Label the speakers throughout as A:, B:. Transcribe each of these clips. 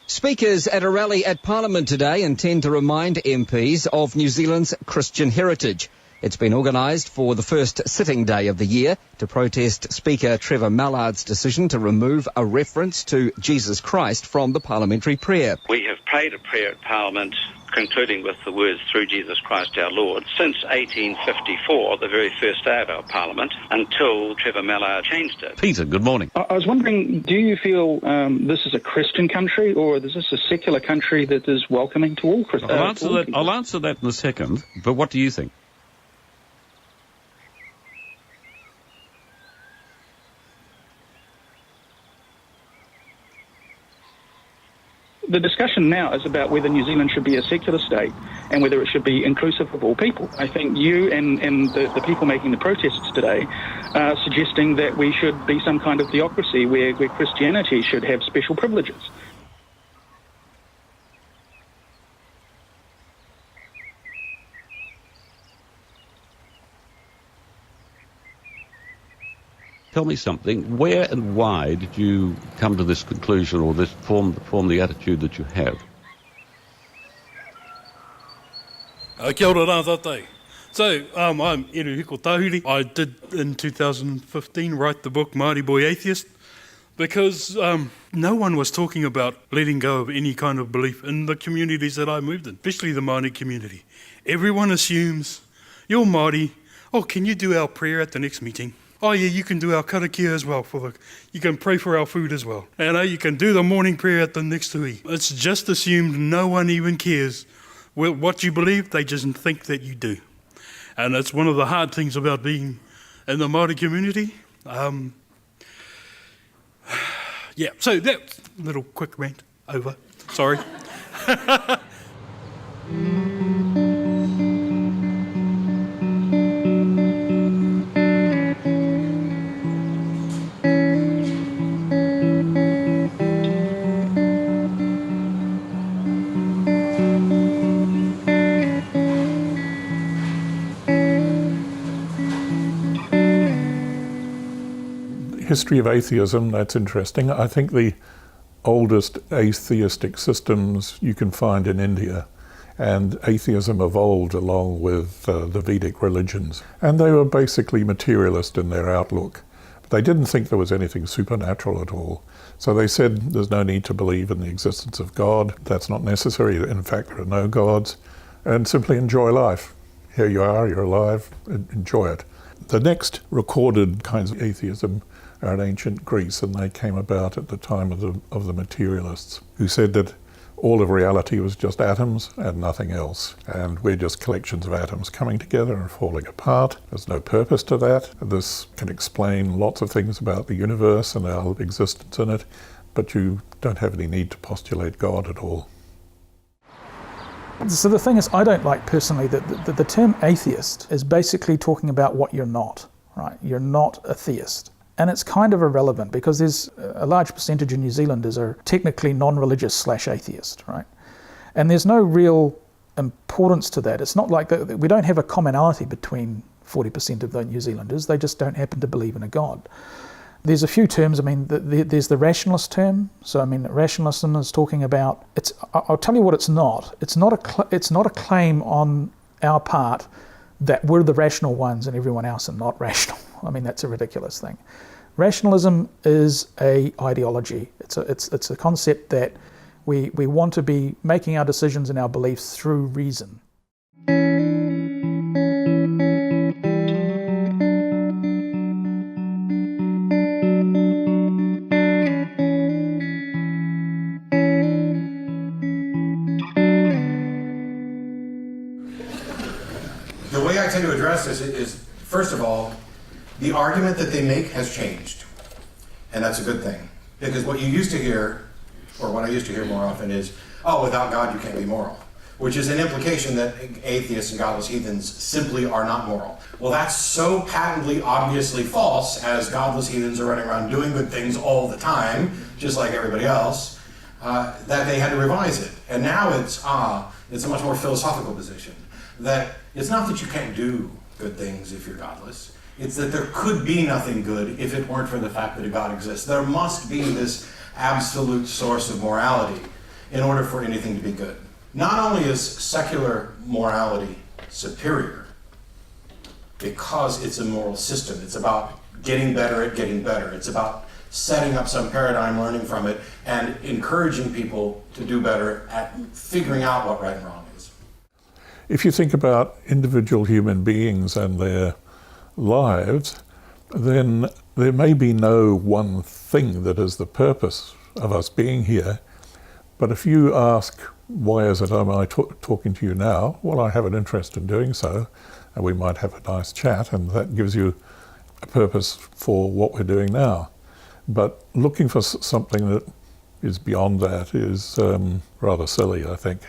A: Speakers at a rally at Parliament today intend to remind MPs of New Zealand's Christian heritage. It's been organised for the first sitting day of the year to protest Speaker Trevor Mallard's decision to remove a reference to Jesus Christ from the parliamentary prayer.
B: We have prayed a prayer at Parliament concluding with the words, "Through Jesus Christ our Lord," since 1854, the very first day of our Parliament, until Trevor Mallard changed it.
C: Peter, good morning.
D: I was wondering, do you feel this is a Christian country, or is this a secular country that is welcoming to all Christians?
C: I'll answer that in a second, but what do you think?
D: The discussion now is about whether New Zealand should be a secular state and whether it should be inclusive of all people. I think you and the people making the protests today are suggesting that we should be some kind of theocracy where Christianity should have special privileges.
C: Tell me something. Where and why did you come to this conclusion or this form the attitude that you have?
E: Kia ora rā tātai. So, I'm Eruhiko Tahuri. I did, in 2015, write the book Māori Boy Atheist because no one was talking about letting go of any kind of belief in the communities that I moved in, especially the Māori community. Everyone assumes, you're Māori, can you do our prayer at the next meeting? Oh yeah, you can do our karakia as well. You can pray for our food as well. And you can do the morning prayer at the next hui. It's just assumed no one even cares what you believe, they just think that you do. And it's one of the hard things about being in the Māori community. So that little quick rant over. Sorry.
F: History of atheism, that's interesting. I think the oldest atheistic systems you can find in India, and atheism evolved along with the Vedic religions. And they were basically materialist in their outlook. But they didn't think there was anything supernatural at all. So they said there's no need to believe in the existence of God. That's not necessary. In fact, there are no gods. And simply enjoy life. Here you are, you're alive, enjoy it. The next recorded kinds of atheism are in ancient Greece, and they came about at the time of the materialists, who said that all of reality was just atoms and nothing else, and we're just collections of atoms coming together and falling apart. There's no purpose to that. This can explain lots of things about the universe and our existence in it, but you don't have any need to postulate God at all.
G: So the thing is, I don't like personally that the term atheist is basically talking about what you're not, right? You're not a theist. And it's kind of irrelevant because there's a large percentage of New Zealanders are technically non-religious / atheist, right? And there's no real importance to that. It's not like we don't have a commonality between 40% of the New Zealanders. They just don't happen to believe in a God. There's a few terms. I mean, there's the rationalist term. So, I mean, rationalism is talking about, I'll tell you what it's not. It's not a claim on our part that we're the rational ones and everyone else are not rational. I mean, that's a ridiculous thing. Rationalism is a ideology. It's a concept that we want to be making our decisions and our beliefs through reason.
H: The way I tend to address this is, first of all, the argument that they make has changed. And that's a good thing. Because what you used to hear, or what I used to hear more often is, without God you can't be moral. Which is an implication that atheists and godless heathens simply are not moral. Well, that's so patently, obviously false, as godless heathens are running around doing good things all the time, just like everybody else, that they had to revise it. And now it's a much more philosophical position. That it's not that you can't do good things if you're godless. It's that there could be nothing good if it weren't for the fact that a God exists. There must be this absolute source of morality. in order for anything to be good. Not only is secular morality superior because it's a moral system, it's about getting better at getting better. It's about setting up some paradigm, learning from it, and encouraging people to do better at figuring out what right and wrong is.
F: If you think about individual human beings and their lives, then there may be no one thing that is the purpose of us being here. But if you ask, why is it am I talking to you now? Well, I have an interest in doing so, and we might have a nice chat, and that gives you a purpose for what we're doing now. But looking for something that is beyond that is rather silly, I think.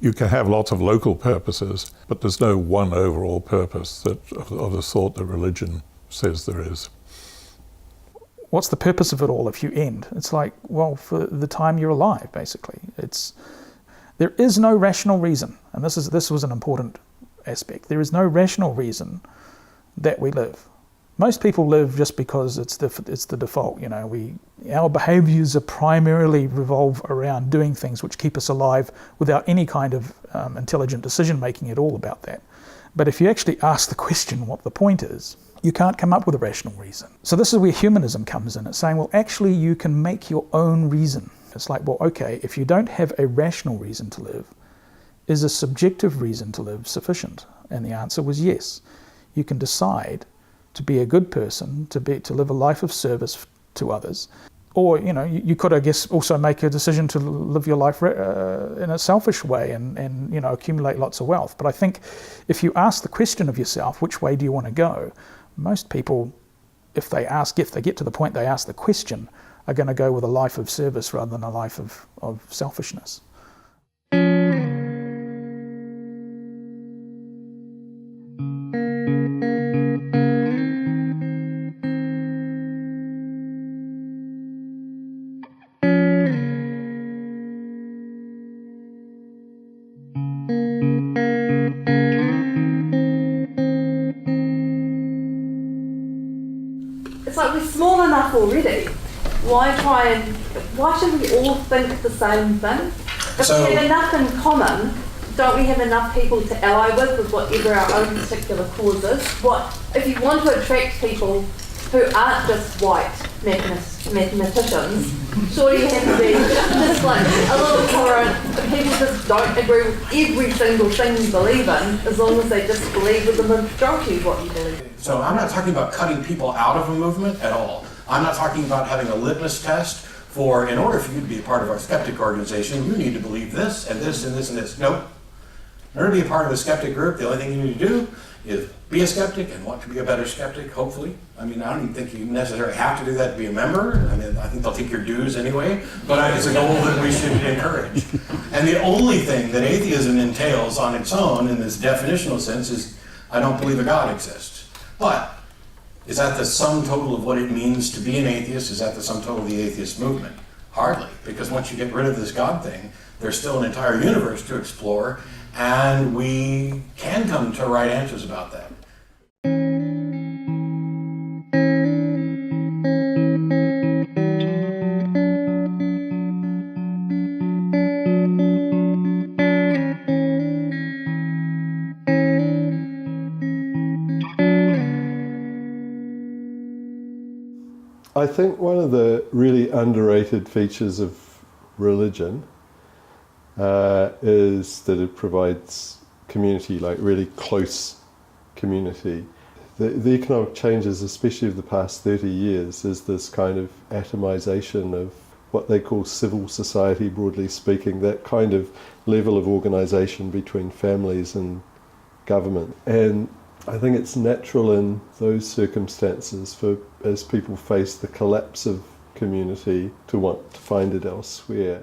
F: You can have lots of local purposes, but there's no one overall purpose of the sort that religion says there is.
G: What's the purpose of it all if you end? It's like, well, for the time you're alive, basically. There is no rational reason, and this was an important aspect. There is no rational reason that we live. Most people live just because it's the default. Our behaviours are primarily revolve around doing things which keep us alive without any kind of intelligent decision making at all about that. But if you actually ask the question what the point is, you can't come up with a rational reason. So this is where humanism comes in. It's saying, well, actually you can make your own reason. It's like, well, okay, if you don't have a rational reason to live, is a subjective reason to live sufficient? And the answer was yes. You can decide to be a good person, to live a life of service to others. Or, you could, I guess, also make a decision to live your life in a selfish way and accumulate lots of wealth. But I think if you ask the question of yourself, which way do you want to go? Most people, if they get to the point they ask the question, are going to go with a life of service rather than a life of selfishness.
I: It's like we're small enough already. Why should we all think the same thing? If we have enough in common, don't we have enough people to ally with whatever our own particular cause is? If you want to attract people who aren't just white mathematicians, surely you have to be just like a little tolerant. People just don't agree with every single thing you believe in, as long as they just believe with the majority of what you believe in.
H: So I'm not talking about cutting people out of a movement at all. I'm not talking about having a litmus test for, in order for you to be a part of our skeptic organization, you need to believe this and this and this and this. Nope. In order to be a part of a skeptic group, the only thing you need to do is be a skeptic and want to be a better skeptic, hopefully. I mean, I don't even think you necessarily have to do that to be a member. I mean, I think they'll take your dues anyway, but it's a goal that we should encourage. And the only thing that atheism entails on its own, in this definitional sense, is I don't believe a God exists. But is that the sum total of what it means to be an atheist? Is that the sum total of the atheist movement? Hardly, because once you get rid of this God thing, there's still an entire universe to explore, and we can come to right answers about that.
J: I think one of the really underrated features of religion is that it provides community, like really close community. The economic changes, especially of the past 30 years, is this kind of atomization of what they call civil society, broadly speaking, that kind of level of organisation between families and government. And I think it's natural in those circumstances as people face the collapse of community to want to find it elsewhere.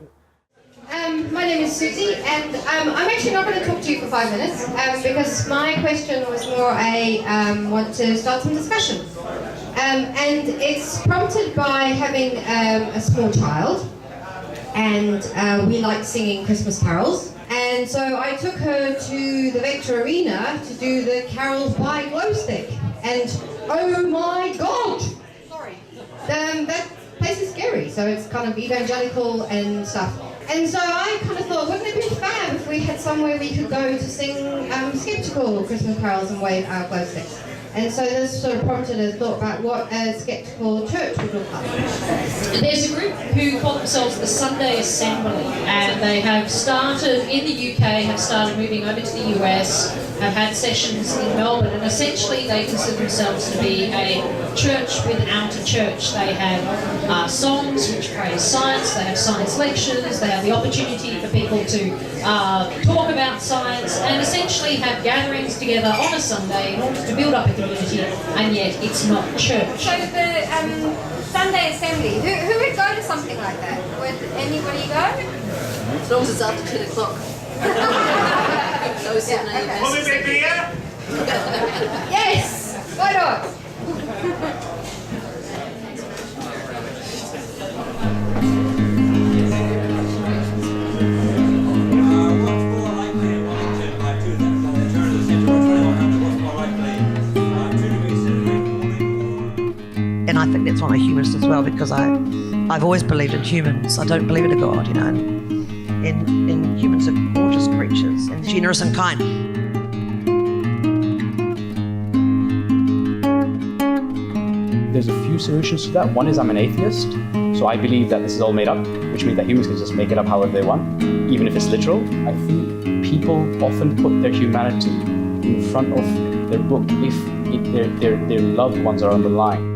K: My name is Susie, and I'm actually not going to talk to you for 5 minutes because my question was more want to start some discussion. And it's prompted by having a small child, and we like singing Christmas carols. And so I took her to the Vector Arena to do the carols by glow stick. And oh my God! Sorry. That place is scary, so it's kind of evangelical and stuff. And so I kind of thought, wouldn't it be fab if we had somewhere we could go to sing skeptical Christmas carols and wave our glow sticks? And so this sort of prompted a thought about what a skeptical church would look like.
L: There's a group who call themselves the Sunday Assembly, and they have started in the UK, have started moving over to the US, have had sessions in Melbourne, and essentially they consider themselves to be a church without a church. They have songs which praise science, they have science lectures, they have the opportunity for people to talk about science, and essentially have gatherings together on a Sunday in order to build up a community, and yet it's not church.
K: So the Sunday Assembly, who would go to something like that? Would anybody go?
M: As long as it's after 10 o'clock. Those 7 a.m.
K: Will there be beer? Yes! Why not?
N: And I think that's why I'm a humanist as well, because I've always believed in humans. I don't believe in a God, you know. And humans are gorgeous creatures and generous and kind.
O: There's a few solutions to that. One is I'm an atheist, so I believe that this is all made up, which means that humans can just make it up however they want, even if it's literal. I think people often put their humanity in front of their book if their loved ones are on the line.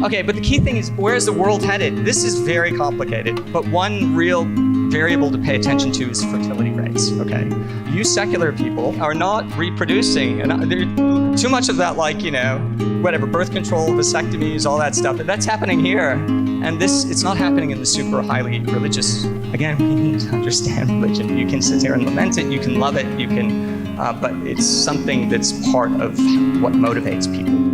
P: Okay, but the key thing is, where is the world headed? This is very complicated, but one real variable to pay attention to is fertility rates, okay? You secular people are not reproducing, and there's too much of that, like, you know, whatever, birth control, vasectomies, all that stuff, that's happening here. And it's not happening in the super highly religious. Again, we need to understand religion. You can sit there and lament it, you can love it, you can, but it's something that's part of what motivates people.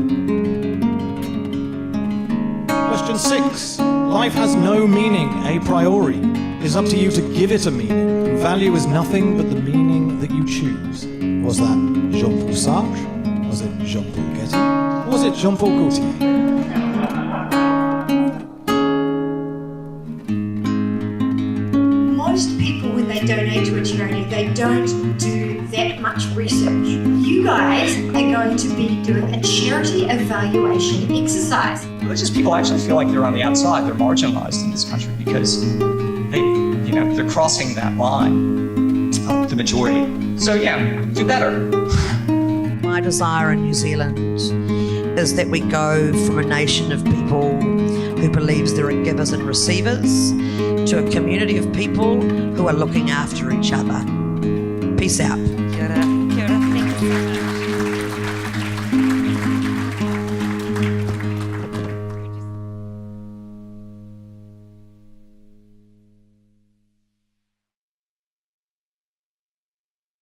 Q: Question 6. Life has no meaning a priori. It's up to you to give it a meaning. Value is nothing but the meaning that you choose. Was that Jean-Paul Sartre? Was it Jean-Paul Getty? Was it Jean-Paul Gaultier?
R: Most people, when they donate to a charity, they don't do that much research. You guys are going to be doing a charity evaluation exercise.
P: Religious people actually feel like they're on the outside. They're marginalized in this country because they're crossing that line of the majority. So yeah, do better.
N: My desire in New Zealand is that we go from a nation of people who believes there are givers and receivers to a community of people who are looking after each other. Peace out.